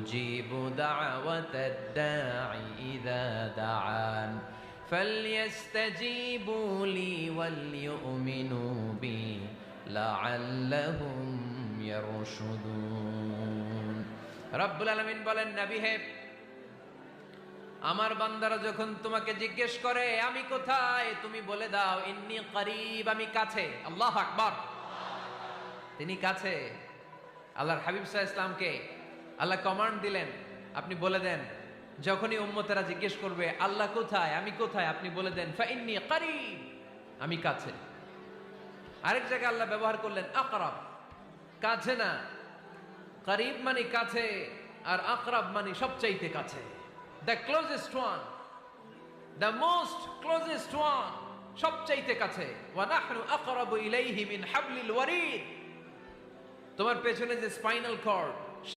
উজিবু দাওয়াতাদ দাঈ ইযা দাআন ফালইস্তাজিবু লি ওয়াল ইউমিনু বি লাআল্লাহুম ইয়ারশুদুন। রব্বুল আলামিন বলেন, নবী হে, আমার বান্দারা যখন তোমাকে জিজ্ঞেস করে আমি কোথায়, তুমি বলে দাও ইন্নী করিব, আমি কাছে। আল্লাহু আকবার, তিনি কাছে। আল্লাহর হাবিব সাল্লাল্লাহু আলাইহি ওয়াসাল্লামকে আল্লাহ কমান্ড দিলেন, আপনি বলে দেন যখনই উম্মতেরা জিজ্ঞেস করবে আল্লাহ কোথায়, আমি কোথায়, আপনি বলে দেন ফা ইন্নী করিব, আমি কাছে। আরেক জায়গায় আল্লাহ ব্যবহার করলেন আকরাব, কাছে না। করিব মানে কাছে, আর আকরাব মানে সবচাইতে কাছে। The closest one, the most closest one, সবচাইতে কাছে। ওয়া নাহনু আকরাবু ইলাইহি মিন হাবলিল ওয়ারিদ। তোমার পেছনে যে স্পাইনাল কর্ড,